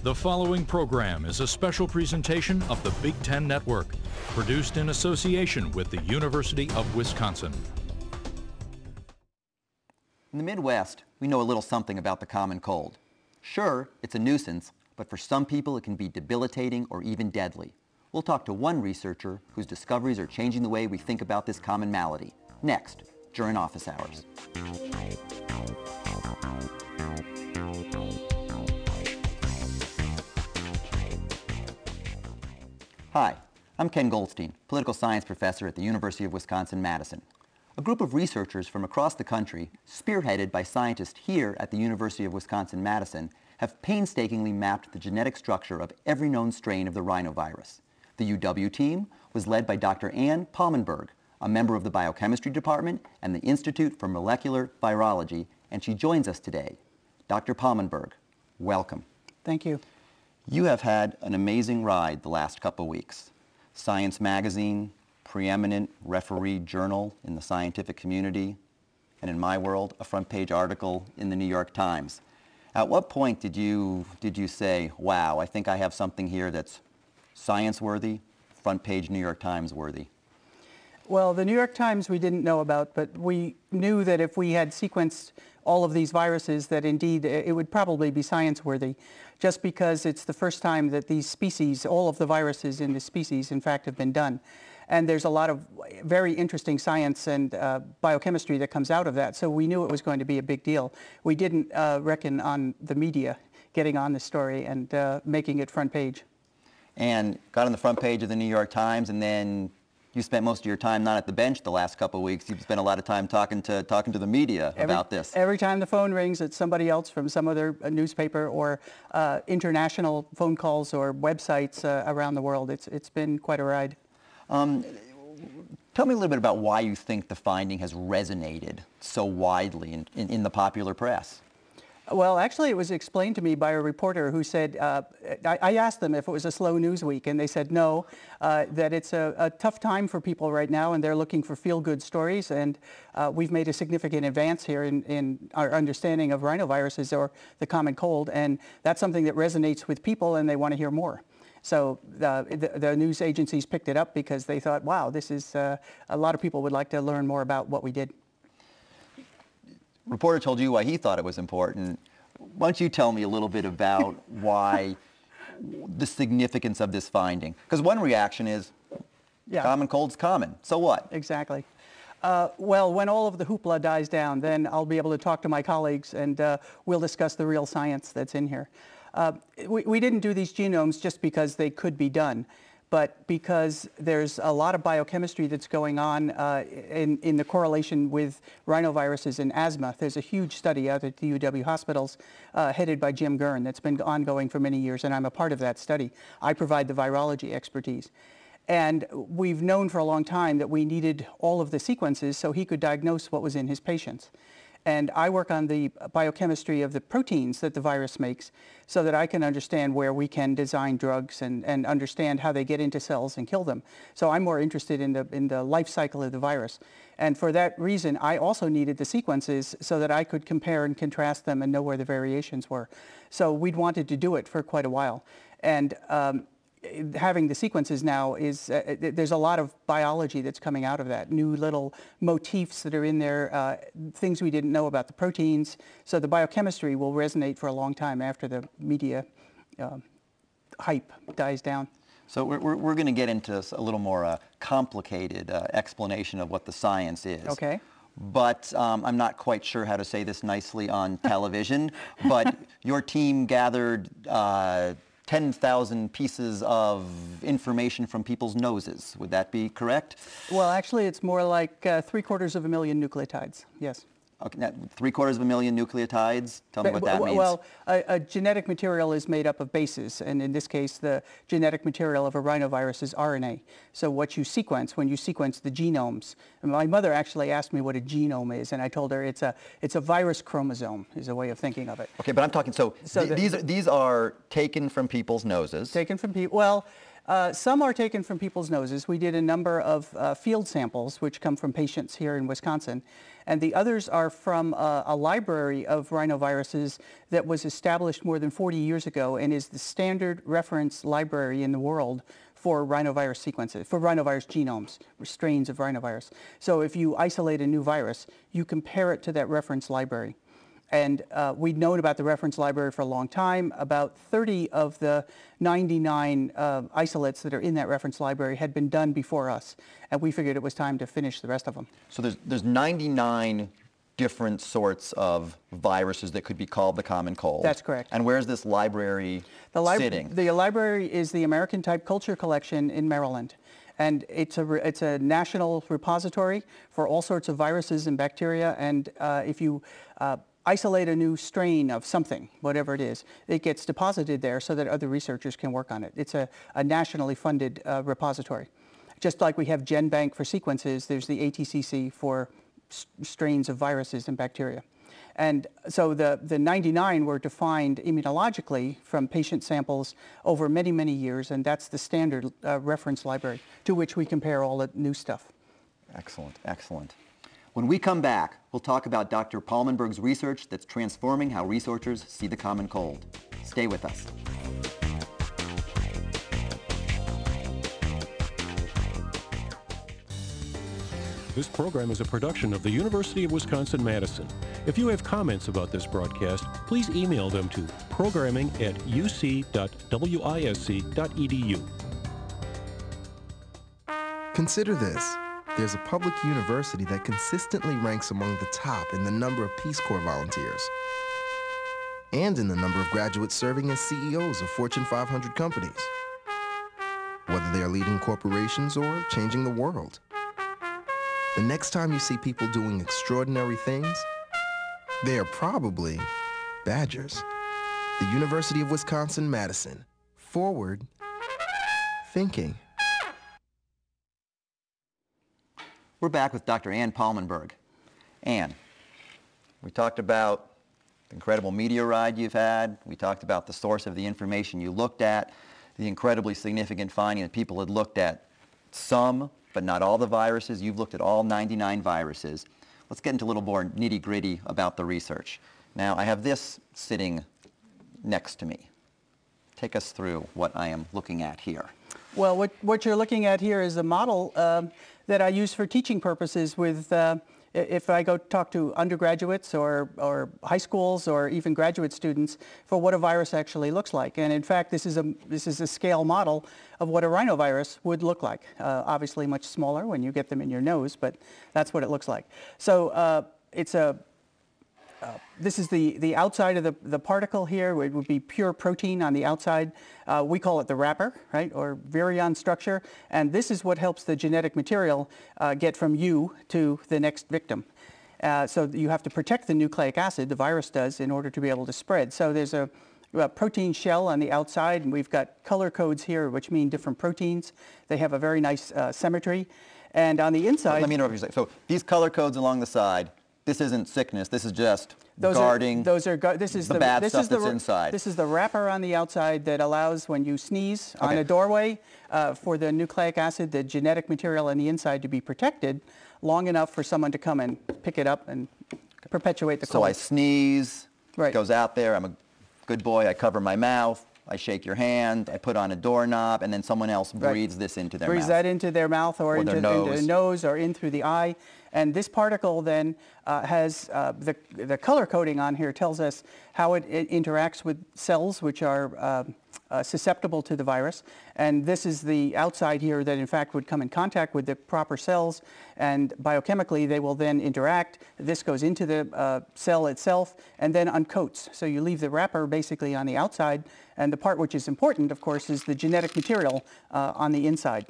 The following program is a special presentation of the Big Ten Network, produced in association with the University of Wisconsin. In the Midwest, we know a little something about the common cold. Sure, it's a nuisance, but for some people it can be debilitating or even deadly. We'll talk to one researcher whose discoveries are changing the way we think about this common malady. Next, during office hours. Hi, I'm Ken Goldstein, political science professor at the University of Wisconsin-Madison. A group of researchers from across the country, spearheaded by scientists here at the University of Wisconsin-Madison, have painstakingly mapped the genetic structure of every known strain of the rhinovirus. The UW team was led by Dr. Ann Palmenberg, a member of the Biochemistry Department and the Institute for Molecular Virology, and she joins us today. Dr. Palmenberg, welcome. Thank you. You have had an amazing ride the last couple of weeks. Science magazine, preeminent referee journal in the scientific community, and in my world, a front page article in the New York Times. At what point did you say, wow, I think I have something here that's science-worthy, front page New York Times worthy? Well, the New York Times we didn't know about, but we knew that if we had sequenced all of these viruses, that indeed it would probably be science-worthy, just because it's the first time that these species, all of the viruses in this species, in fact, have been done. And there's a lot of very interesting science and biochemistry that comes out of that, so we knew it was going to be a big deal. We didn't reckon on the media getting on the story and making it front page. And got on the front page of the New York Times, and then you spent most of your time not at the bench the last couple of weeks. You've spent a lot of time talking to the media about this. Every time the phone rings, it's somebody else from some other newspaper or international phone calls or websites around the world. It's been quite a ride. Tell me a little bit about why you think the finding has resonated so widely in the popular press. Well, actually, it was explained to me by a reporter who said, I asked them if it was a slow news week, and they said no, that it's a tough time for people right now, and they're looking for feel-good stories, and we've made a significant advance here in our understanding of rhinoviruses or the common cold, and that's something that resonates with people, and they want to hear more. So the news agencies picked it up because they thought, wow, this is, a lot of people would like to learn more about what we did. Reporter told you why he thought it was important. Why don't you tell me a little bit about why the significance of this finding? Because one reaction is, common cold's common, so what? Exactly. Well, when all of the hoopla dies down, then I'll be able to talk to my colleagues and we'll discuss the real science that's in here. We didn't do these genomes just because they could be done, but because there's a lot of biochemistry that's going on in the correlation with rhinoviruses and asthma. There's a huge study out at the UW hospitals headed by Jim Gurn that's been ongoing for many years, and I'm a part of that study. I provide the virology expertise. And we've known for a long time that we needed all of the sequences so he could diagnose what was in his patients. And I work on the biochemistry of the proteins that the virus makes so that I can understand where we can design drugs and understand how they get into cells and kill them. So I'm more interested in the life cycle of the virus. And for that reason, I also needed the sequences so that I could compare and contrast them and know where the variations were. So we'd wanted to do it for quite a while. And having the sequences now is, there's a lot of biology that's coming out of that, new little motifs that are in there, things we didn't know about the proteins. So the biochemistry will resonate for a long time after the media hype dies down. So we're going to get into a little more complicated explanation of what the science is. Okay. But I'm not quite sure how to say this nicely on television, but your team gathered 10,000 pieces of information from people's noses. Would that be correct? Well, actually, it's more like 750,000 nucleotides, yes. Okay, now, 750,000 nucleotides? Tell me what that means. Well, a genetic material is made up of bases, and in this case, the genetic material of a rhinovirus is RNA. So what you sequence, when you sequence the genomes, and my mother actually asked me what a genome is, and I told her it's a virus chromosome, is a way of thinking of it. Okay, but I'm talking, these are taken from people's noses. Taken from people, well, Some are taken from people's noses. We did a number of field samples, which come from patients here in Wisconsin. And the others are from a library of rhinoviruses that was established more than 40 years ago and is the standard reference library in the world for rhinovirus sequences, for rhinovirus genomes, or strains of rhinovirus. So if you isolate a new virus, you compare it to that reference library. And we'd known about the reference library for a long time. About 30 of the 99 isolates that are in that reference library had been done before us. And we figured it was time to finish the rest of them. So there's 99 different sorts of viruses that could be called the common cold. That's correct. And where's this library sitting? The library is the American Type Culture Collection in Maryland. And it's a national repository for all sorts of viruses and bacteria. And if you isolate a new strain of something, whatever it is, it gets deposited there so that other researchers can work on it. It's a nationally funded repository. Just like we have GenBank for sequences, there's the ATCC for strains of viruses and bacteria. And so the 99 were defined immunologically from patient samples over many, many years, and that's the standard reference library to which we compare all the new stuff. Excellent, excellent. When we come back, we'll talk about Dr. Palmenberg's research that's transforming how researchers see the common cold. Stay with us. This program is a production of the University of Wisconsin-Madison. If you have comments about this broadcast, please email them to programming@uc.wisc.edu. Consider this. There's a public university that consistently ranks among the top in the number of Peace Corps volunteers and in the number of graduates serving as CEOs of Fortune 500 companies, whether they are leading corporations or changing the world. The next time you see people doing extraordinary things, they are probably Badgers. The University of Wisconsin-Madison. Forward thinking. We're back with Dr. Ann Palmenberg. Ann, we talked about the incredible media ride you've had. We talked about the source of the information you looked at, the incredibly significant finding that people had looked at some, but not all the viruses. You've looked at all 99 viruses. Let's get into a little more nitty-gritty about the research. Now, I have this sitting next to me. Take us through what I am looking at here. Well, what you're looking at here is a model that I use for teaching purposes with, if I go talk to undergraduates or high schools or even graduate students for what a virus actually looks like. And in fact, this is a scale model of what a rhinovirus would look like. Obviously much smaller when you get them in your nose, but that's what it looks like. So this is the outside of the particle here. It would be pure protein on the outside. We call it the wrapper, right, or virion structure. And this is what helps the genetic material get from you to the next victim. So you have to protect the nucleic acid, the virus does, in order to be able to spread. So there's a protein shell on the outside, and we've got color codes here, which mean different proteins. They have a very nice symmetry. And on the inside... Let me interrupt you a second. So these color codes along the side, this isn't sickness, this is just guarding this is the bad stuff that's inside. This is the wrapper on the outside that allows, when you sneeze on a doorway, for the nucleic acid, the genetic material on the inside to be protected long enough for someone to come and pick it up and perpetuate the cold. So I sneeze, right. It goes out there, I'm a good boy, I cover my mouth, I shake your hand, I put on a doorknob, and then someone else breathes this into their mouth. Breathes that into their mouth or into the nose or in through the eye. And this particle then has the color coding on here tells us how it interacts with cells which are susceptible to the virus. And this is the outside here that in fact would come in contact with the proper cells, and biochemically they will then interact. This goes into the cell itself and then uncoats. So you leave the wrapper basically on the outside, and the part which is important, of course, is the genetic material on the inside.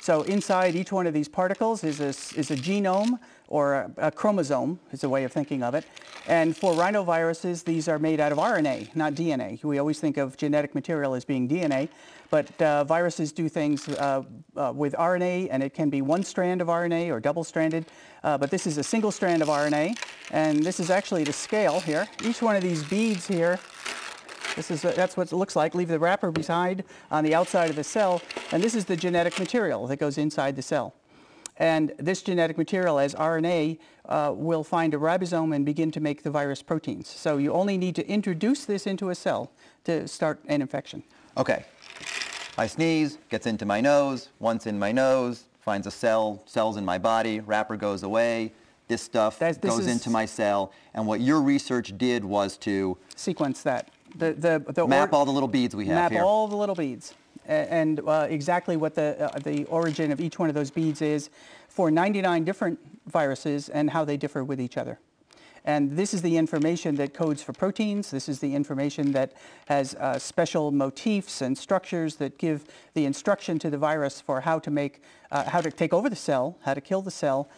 So inside each one of these particles is a genome, or a chromosome is a way of thinking of it. And for rhinoviruses, these are made out of RNA, not DNA. We always think of genetic material as being DNA, but viruses do things with RNA, and it can be one strand of RNA or double-stranded. But this is a single strand of RNA, and this is actually the scale here. Each one of these beads here That's what it looks like. Leave the wrapper behind on the outside of the cell, and this is the genetic material that goes inside the cell. And this genetic material, as RNA, will find a ribosome and begin to make the virus proteins. So you only need to introduce this into a cell to start an infection. Okay. I sneeze, gets into my nose. Once in my nose, finds a cell, cells in my body, wrapper goes away. This stuff goes into my cell. And what your research did was to sequence that. Map all the little beads we have here. Map all the little beads. And exactly what the origin of each one of those beads is for 99 different viruses and how they differ with each other. And this is the information that codes for proteins. This is the information that has special motifs and structures that give the instruction to the virus for how to take over the cell, how to kill the cell,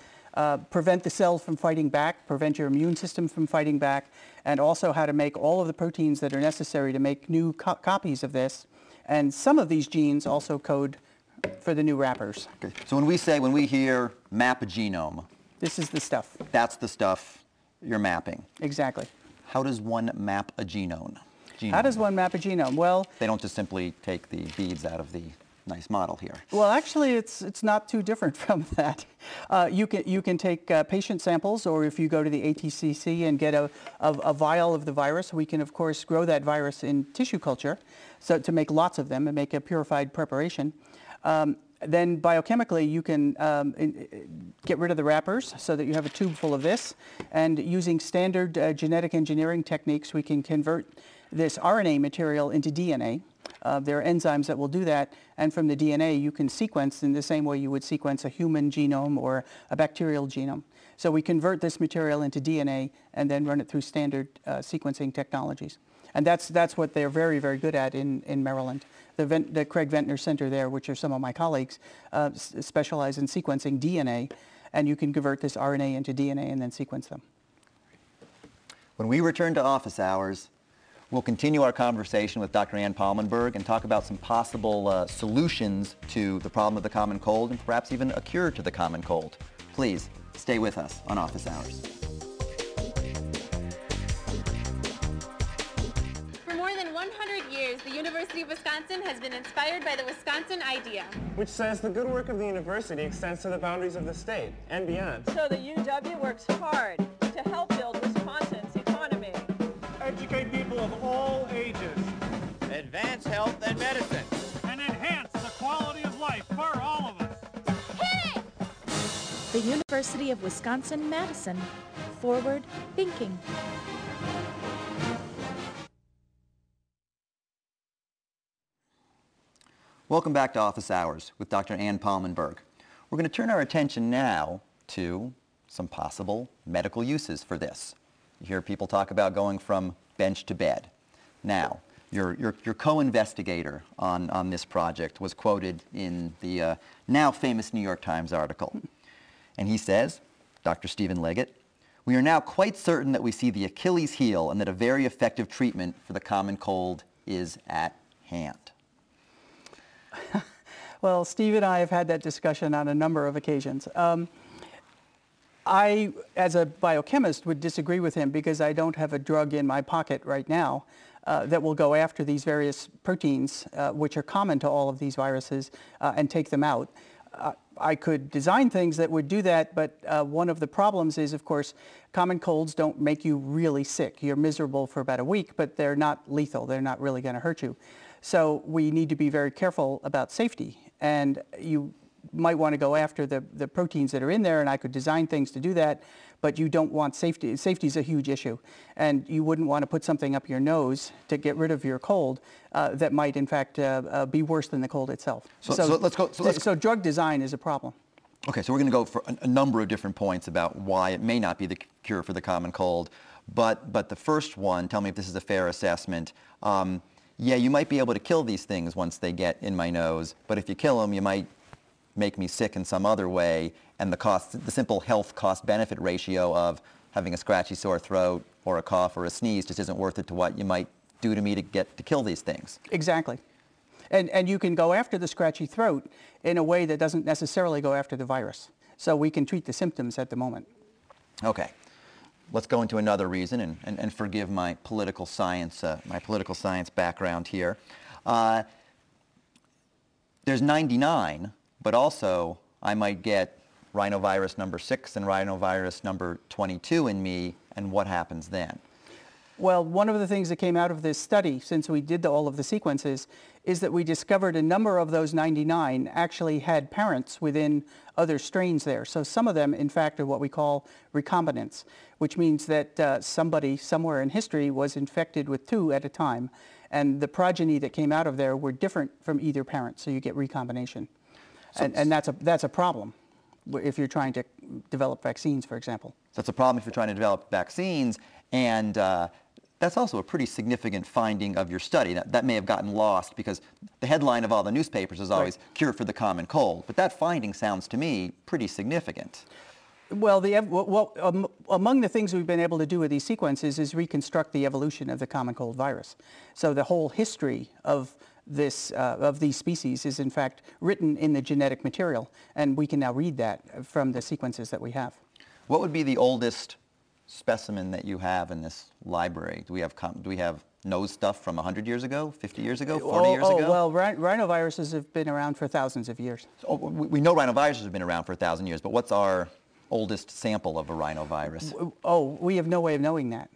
prevent the cell from fighting back, prevent your immune system from fighting back, and also how to make all of the proteins that are necessary to make new copies of this. And some of these genes also code for the new wrappers. Okay. So when we hear map a genome, this is the stuff. That's the stuff you're mapping. Exactly. How does one map a genome? How does one map a genome? Well, they don't just simply take the beads out of the nice model here. Well, actually, it's not too different from that. You can take patient samples, or if you go to the ATCC and get a vial of the virus, we can, of course, grow that virus in tissue culture, so to make lots of them and make a purified preparation. Then biochemically, you can get rid of the wrappers so that you have a tube full of this. And using standard genetic engineering techniques, we can convert this RNA material into DNA. There are enzymes that will do that. And from the DNA, you can sequence in the same way you would sequence a human genome or a bacterial genome. So we convert this material into DNA and then run it through standard sequencing technologies. And that's what they're very, very good at in Maryland. The Craig Ventnor Center there, which are some of my colleagues, specialize in sequencing DNA, and you can convert this RNA into DNA and then sequence them. When we return to office hours, we'll continue our conversation with Dr. Ann Palmenberg and talk about some possible solutions to the problem of the common cold and perhaps even a cure to the common cold. Please stay with us on Office Hours. The University of Wisconsin has been inspired by the Wisconsin idea, which says the good work of the university extends to the boundaries of the state and beyond. So the UW works hard to help build Wisconsin's economy. Educate people of all ages. Advance health and medicine. And enhance the quality of life for all of us. Hey! The University of Wisconsin-Madison. Forward thinking. Welcome back to Office Hours with Dr. Ann Palmenberg. We're going to turn our attention now to some possible medical uses for this. You hear people talk about going from bench to bed. Now, your co-investigator on this project was quoted in the now famous New York Times article. And he says, Dr. Stephen Leggett, "We are now quite certain that we see the Achilles heel and that a very effective treatment for the common cold is at hand." Well, Steve and I have had that discussion on a number of occasions. I, as a biochemist, would disagree with him because I don't have a drug in my pocket right now that will go after these various proteins, which are common to all of these viruses, and take them out. I could design things that would do that, but one of the problems is, of course, common colds don't make you really sick. You're miserable for about a week, but they're not lethal. They're not really going to hurt you. So we need to be very careful about safety. And you might want to go after the proteins that are in there, and I could design things to do that, but you don't want safety. Safety is a huge issue. And you wouldn't want to put something up your nose to get rid of your cold that might, in fact, be worse than the cold itself. So drug design is a problem. Okay, so we're going to go for a number of different points about why it may not be the cure for the common cold. But the first one, tell me if this is a fair assessment. Yeah, you might be able to kill these things once they get in my nose, but if you kill them, you might make me sick in some other way, and the simple health cost-benefit ratio of having a scratchy sore throat or a cough or a sneeze just isn't worth it to what you might do to me to kill these things. Exactly. And you can go after the scratchy throat in a way that doesn't necessarily go after the virus. So we can treat the symptoms at the moment. Okay. let's go into another reason, and forgive my political science background here. There's 99, but also I might get rhinovirus number 6 and rhinovirus number 22 in me, and what happens then? Well, one of the things that came out of this study, since we did all of the sequences, is that we discovered a number of those 99 actually had parents within other strains there. So some of them, in fact, are what we call recombinants, which means that somebody somewhere in history was infected with 2 at a time, and the progeny that came out of there were different from either parent, so you get recombination. So and that's a problem if you're trying to develop vaccines, for example. That's a problem if you're trying to develop vaccines, and that's also a pretty significant finding of your study. That may have gotten lost because the headline of all the newspapers is always cure for the common cold, but that finding sounds to me pretty significant. Well, among the things we've been able to do with these sequences is reconstruct the evolution of the common cold virus. So the whole history of these species is in fact written in the genetic material, and we can now read that from the sequences that we have. What would be the oldest specimen that you have in this library? Do we have nose stuff from 100 years ago, 50 years ago, 40 years ago? Well, rhinoviruses have been around for thousands of years. So, we know rhinoviruses have been around for 1,000 years, but what's our oldest sample of a rhinovirus? Oh, we have no way of knowing that.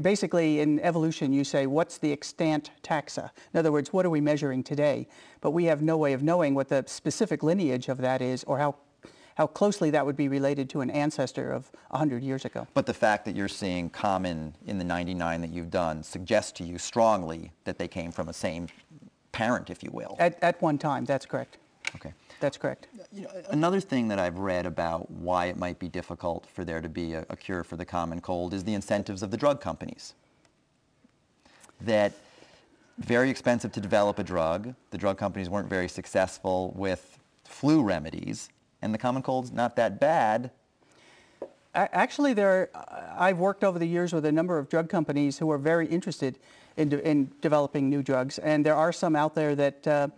Basically, in evolution, you say, what's the extant taxa? In other words, what are we measuring today? But we have no way of knowing what the specific lineage of that is, or how closely that would be related to an ancestor of 100 years ago. But the fact that you're seeing common in the 99 that you've done suggests to you strongly that they came from a same parent, if you will. At one time, that's correct. Okay. That's correct. You know, another thing that I've read about why it might be difficult for there to be a cure for the common cold is the incentives of the drug companies. That very expensive to develop a drug. The drug companies weren't very successful with flu remedies, and the common cold's not that bad. Actually, I've worked over the years with a number of drug companies who are very interested in developing new drugs, and there are some out there that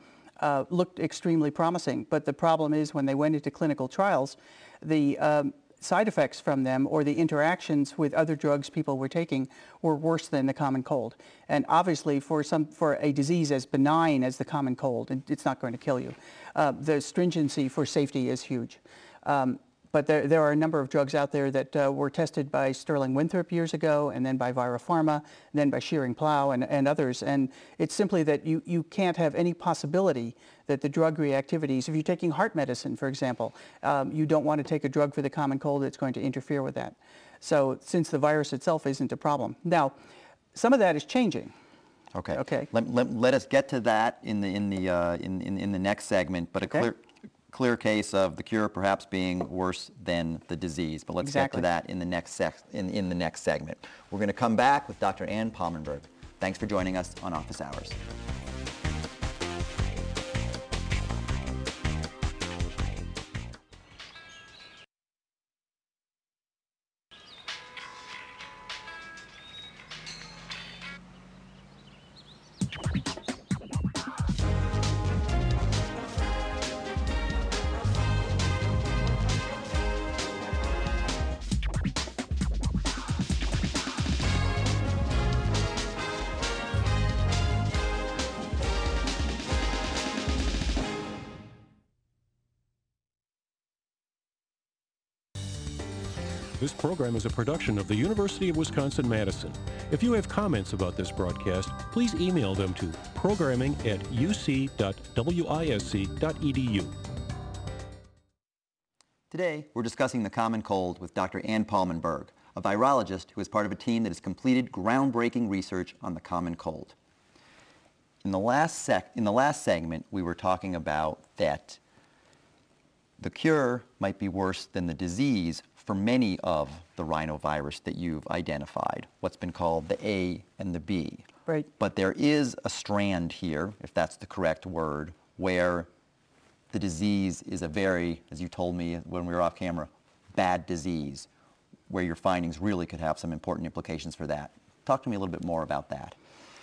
looked extremely promising. But the problem is when they went into clinical trials, the side effects from them or the interactions with other drugs people were taking were worse than the common cold. And obviously for a disease as benign as the common cold, it's not going to kill you. The stringency for safety is huge. But there are a number of drugs out there that were tested by Sterling Winthrop years ago, and then by Virapharma, and then by Schering-Plough and others. And it's simply that you can't have any possibility that the drug reactivities, if you're taking heart medicine, for example, you don't want to take a drug for the common cold that's going to interfere with that. So since the virus itself isn't a problem. Now, some of that is changing. Okay. Okay. Let us get to that in the next segment, but okay. Clear case of the cure perhaps being worse than the disease. But let's get to that in the next segment. We're going to come back with Dr. Ann Palmenberg. Thanks for joining us on Office Hours. This program is a production of the University of Wisconsin-Madison. If you have comments about this broadcast, please email them to programming@uc.wisc.edu. Today, we're discussing the common cold with Dr. Ann Palmenberg, a virologist who is part of a team that has completed groundbreaking research on the common cold. In the last segment, we were talking about that the cure might be worse than the disease for many of the rhinovirus that you've identified, what's been called the A and the B. Right. But there is a strand here, if that's the correct word, where the disease is a very, as you told me when we were off camera, bad disease, where your findings really could have some important implications for that. Talk to me a little bit more about that.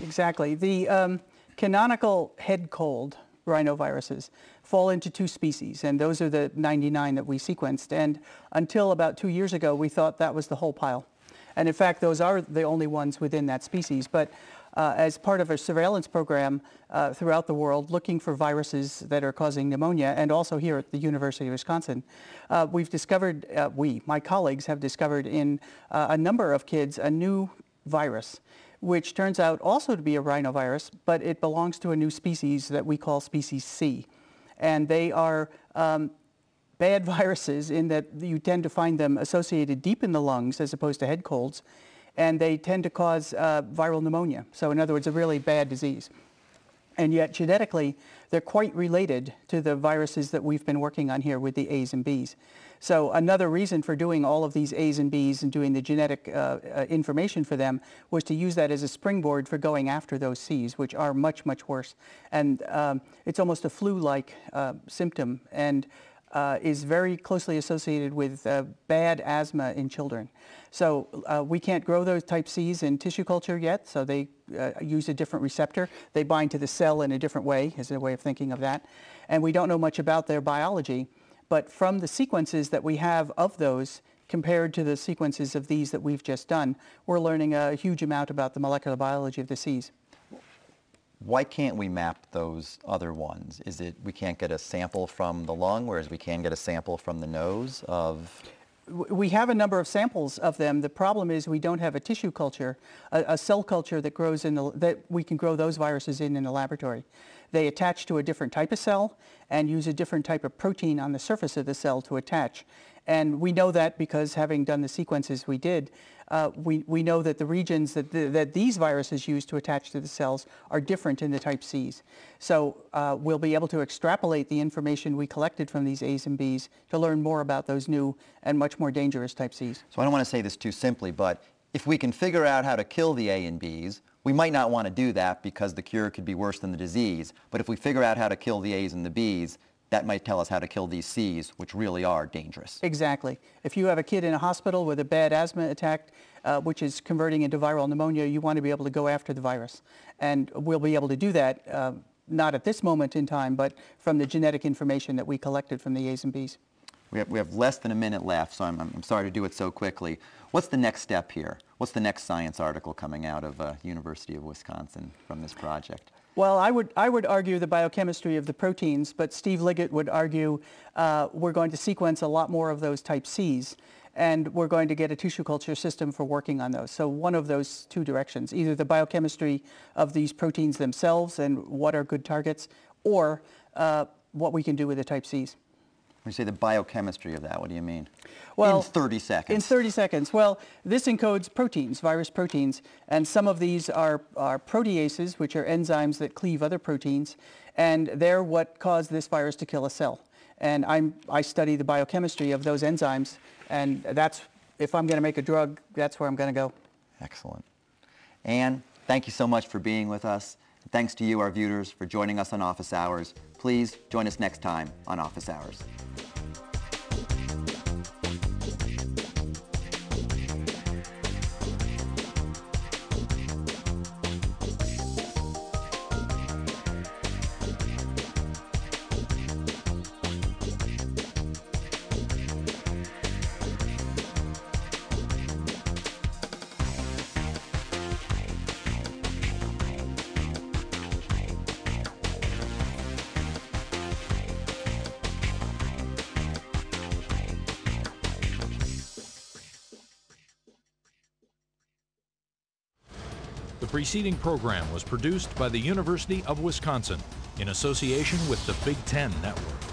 Exactly. The canonical head cold rhinoviruses fall into two species, and those are the 99 that we sequenced. And until about 2 years ago, we thought that was the whole pile. And in fact, those are the only ones within that species. But as part of a surveillance program throughout the world looking for viruses that are causing pneumonia, and also here at the University of Wisconsin, we've discovered, my colleagues have discovered in a number of kids a new virus, which turns out also to be a rhinovirus, but it belongs to a new species that we call species C. And they are bad viruses in that you tend to find them associated deep in the lungs as opposed to head colds, and they tend to cause viral pneumonia. So in other words, a really bad disease. And yet genetically, they're quite related to the viruses that we've been working on here with the A's and B's. So another reason for doing all of these A's and B's and doing the genetic information for them was to use that as a springboard for going after those C's, which are much, much worse. And it's almost a flu-like symptom, and is very closely associated with bad asthma in children. So we can't grow those type C's in tissue culture yet, so they use a different receptor. They bind to the cell in a different way, is a way of thinking of that. And we don't know much about their biology, but from the sequences that we have of those compared to the sequences of these that we've just done, we're learning a huge amount about the molecular biology of the C's. Why can't we map those other ones? Is it we can't get a sample from the lung, whereas we can get a sample from the nose of? We have a number of samples of them. The problem is we don't have a tissue culture, a cell culture that grows in that we can grow those viruses in the laboratory. They attach to a different type of cell and use a different type of protein on the surface of the cell to attach. And we know that because having done the sequences we did, we know that the regions that these viruses use to attach to the cells are different in the type Cs. So we'll be able to extrapolate the information we collected from these A's and B's to learn more about those new and much more dangerous type Cs. So I don't want to say this too simply, but if we can figure out how to kill the A and B's, we might not want to do that because the cure could be worse than the disease. But if we figure out how to kill the A's and the B's, that might tell us how to kill these C's, which really are dangerous. Exactly. If you have a kid in a hospital with a bad asthma attack, which is converting into viral pneumonia, you want to be able to go after the virus. And we'll be able to do that, not at this moment in time, but from the genetic information that we collected from the A's and B's. We have less than a minute left, so I'm sorry to do it so quickly. What's the next step here? What's the next science article coming out of University of Wisconsin from this project? Well, I would argue the biochemistry of the proteins, but Steve Liggett would argue we're going to sequence a lot more of those type Cs, and we're going to get a tissue culture system for working on those. So one of those two directions, either the biochemistry of these proteins themselves and what are good targets, or what we can do with the type Cs. When you say the biochemistry of that, what do you mean? Well, in 30 seconds. In 30 seconds. Well, this encodes proteins, virus proteins, and some of these are proteases, which are enzymes that cleave other proteins, and they're what cause this virus to kill a cell. And I study the biochemistry of those enzymes, and that's, if I'm going to make a drug, that's where I'm going to go. Excellent. Anne, thank you so much for being with us. Thanks to you, our viewers, for joining us on Office Hours. Please join us next time on Office Hours. The preceding program was produced by the University of Wisconsin in association with the Big Ten Network.